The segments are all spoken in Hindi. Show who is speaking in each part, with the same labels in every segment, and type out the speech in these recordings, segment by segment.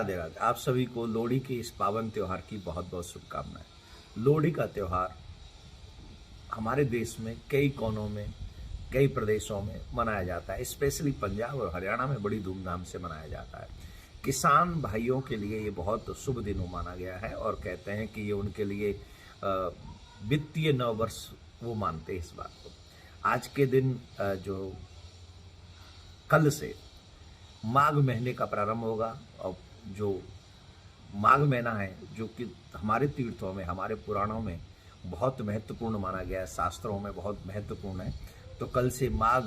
Speaker 1: राधे राधे। आप सभी को लोहड़ी के इस पावन त्योहार की बहुत बहुत शुभकामनाएं। लोहड़ी का त्योहार हमारे देश में कई कोनों में, कई प्रदेशों में मनाया जाता है। स्पेशली पंजाब और हरियाणा में बड़ी धूमधाम से मनाया जाता है। किसान भाइयों के लिए ये बहुत शुभ दिन माना गया है और कहते हैं कि ये उनके लिए वित्तीय नववर्ष वो मानते हैं इस बात को। आज के दिन जो कल से माघ महीने का प्रारंभ होगा और जो माघ महीना है जो कि हमारे तीर्थों में, हमारे पुराणों में बहुत महत्वपूर्ण माना गया है, शास्त्रों में बहुत महत्वपूर्ण है। तो कल से माघ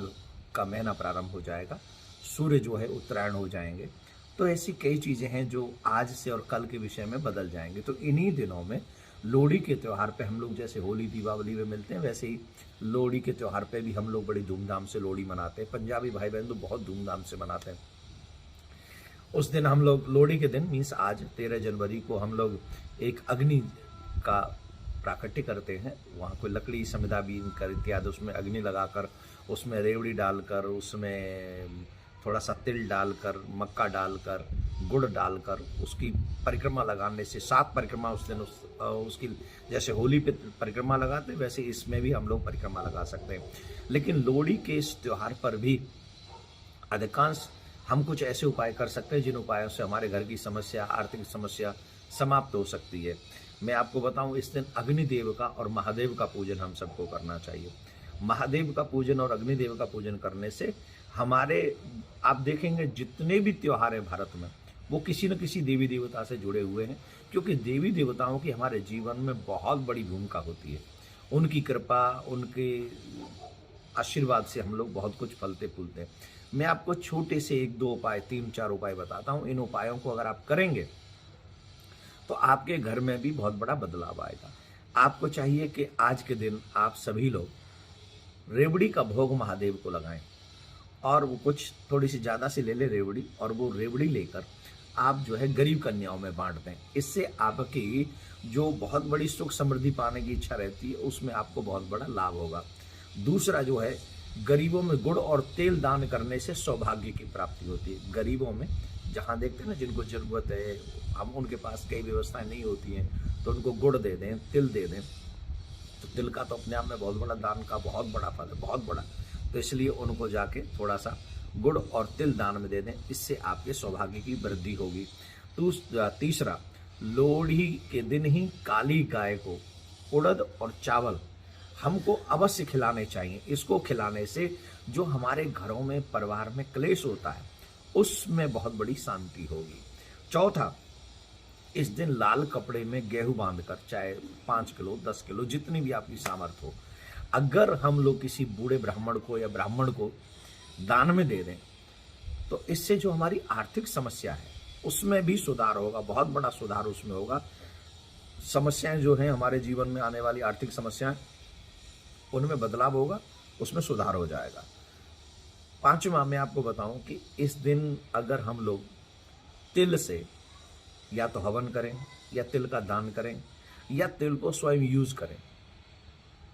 Speaker 1: का महीना प्रारंभ हो जाएगा, सूर्य जो है उत्तरायण हो जाएंगे। तो ऐसी कई चीज़ें हैं जो आज से और कल के विषय में बदल जाएंगे। तो इन्हीं दिनों में लोहड़ी के त्यौहार पे हम लोग जैसे होली दीपावली में मिलते हैं, वैसे ही लोहड़ी के त्यौहार पे भी हम लोग बड़ी धूमधाम से लोहड़ी मनाते हैं। पंजाबी भाई बहन तो बहुत धूमधाम से मनाते हैं। उस दिन हम लोग लोहड़ी के दिन मीन्स आज 13 जनवरी को हम लोग एक अग्नि का प्राकट्य करते हैं। वहाँ कोई लकड़ी समिधा बीन कर इत्यादि उसमें अग्नि लगाकर, उसमें रेवड़ी डालकर, उसमें थोड़ा सा तिल डालकर, मक्का डालकर, गुड़ डालकर उसकी परिक्रमा लगाने से 7 परिक्रमा उस दिन उसकी जैसे होली पे परिक्रमा लगाते हैं वैसे इसमें भी हम लोग परिक्रमा लगा सकते हैं। लेकिन लोहड़ी के इस त्यौहार पर भी अधिकांश हम कुछ ऐसे उपाय कर सकते हैं जिन उपायों से हमारे घर की समस्या, आर्थिक समस्या समाप्त हो सकती है। मैं आपको बताऊं, इस दिन अग्निदेव का और महादेव का पूजन हम सबको करना चाहिए। महादेव का पूजन और अग्निदेव का पूजन करने से हमारे, आप देखेंगे जितने भी त्योहार हैं भारत में वो किसी न किसी देवी देवता से जुड़े हुए हैं, क्योंकि देवी देवताओं की हमारे जीवन में बहुत बड़ी भूमिका होती है। उनकी कृपा, उनके आशीर्वाद से हम लोग बहुत कुछ फलते फूलते हैं। मैं आपको छोटे से 1-2 उपाय, 3-4 उपाय बताता हूँ। इन उपायों को अगर आप करेंगे तो आपके घर में भी बहुत बड़ा बदलाव आएगा। आपको चाहिए कि आज के दिन आप सभी लोग रेवड़ी का भोग महादेव को लगाएं और वो कुछ थोड़ी सी ज़्यादा से ले ले रेवड़ी, और वो रेवड़ी लेकर आप जो है गरीब कन्याओं में बांट दें। इससे आपकी जो बहुत बड़ी सुख समृद्धि पाने की इच्छा रहती है उसमें आपको बहुत बड़ा लाभ होगा। दूसरा जो है, गरीबों में गुड़ और तेल दान करने से सौभाग्य की प्राप्ति होती है। गरीबों में जहाँ देखते हैं ना जिनको जरूरत है, हम उनके पास कई व्यवस्थाएं नहीं होती हैं, तो उनको गुड़ दे दें, तिल दे दें। तो तिल का तो अपने आप में बहुत बड़ा दान का बहुत बड़ा फल है, बहुत बड़ा। तो इसलिए उनको जाके थोड़ा सा गुड़ और तिल दान में दे दें, इससे आपके सौभाग्य की वृद्धि होगी। तीसरा, लोहड़ी के दिन ही काली गाय को उड़द और चावल हमको अवश्य खिलाने चाहिए। इसको खिलाने से जो हमारे घरों में, परिवार में क्लेश होता है उसमें बहुत बड़ी शांति होगी। चौथा, इस दिन लाल कपड़े में गेहूं बांधकर, चाहे 5 किलो 10 किलो जितनी भी आपकी सामर्थ्य हो, अगर हम लोग किसी बूढ़े ब्राह्मण को या ब्राह्मण को दान में दे दें तो इससे जो हमारी आर्थिक समस्या है उसमें भी सुधार होगा, बहुत बड़ा सुधार उसमें होगा। समस्याएं जो हैं हमारे जीवन में आने वाली आर्थिक समस्याएं, उनमें बदलाव होगा, उसमें सुधार हो जाएगा। 5वां, मैं आपको बताऊं कि इस दिन अगर हम लोग तिल से या तो हवन करें या तिल का दान करें या तिल को स्वयं यूज करें,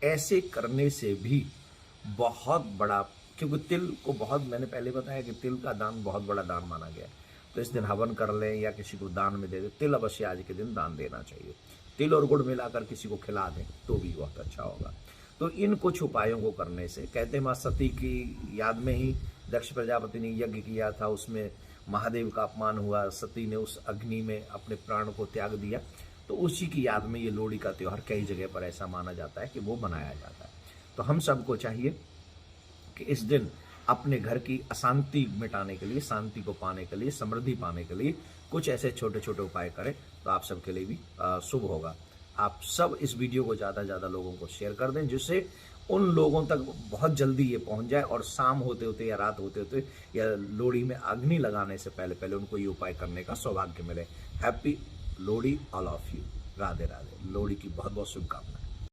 Speaker 1: ऐसे करने से भी बहुत बड़ा, क्योंकि तिल को बहुत, मैंने पहले बताया कि तिल का दान बहुत बड़ा दान माना गया है। तो इस दिन हवन कर लें या किसी को दान में दे दें। तिल अवश्य आज के दिन दान देना चाहिए। तिल और गुड़ मिलाकर किसी को खिला दें तो भी बहुत अच्छा होगा। तो इन कुछ उपायों को करने से, कहते हैं माँ सती की याद में ही दक्ष प्रजापति ने यज्ञ किया था, उसमें महादेव का अपमान हुआ, सती ने उस अग्नि में अपने प्राण को त्याग दिया। तो उसी की याद में ये लोहड़ी का त्यौहार कई जगह पर ऐसा माना जाता है कि वो मनाया जाता है। तो हम सबको चाहिए कि इस दिन अपने घर की अशांति मिटाने के लिए, शांति को पाने के लिए, समृद्धि पाने के लिए कुछ ऐसे छोटे छोटे उपाय करें तो आप सबके लिए भी शुभ होगा। आप सब इस वीडियो को ज़्यादा से ज़्यादा लोगों को शेयर कर दें, जिससे उन लोगों तक बहुत जल्दी ये पहुंच जाए और शाम होते होते या रात होते होते या लोहड़ी में अग्नि लगाने से पहले पहले उनको ये उपाय करने का सौभाग्य मिले। Happy Lohri all of you. Radhe Radhe. Lohri की बहुत बहुत शुभकामनाएं।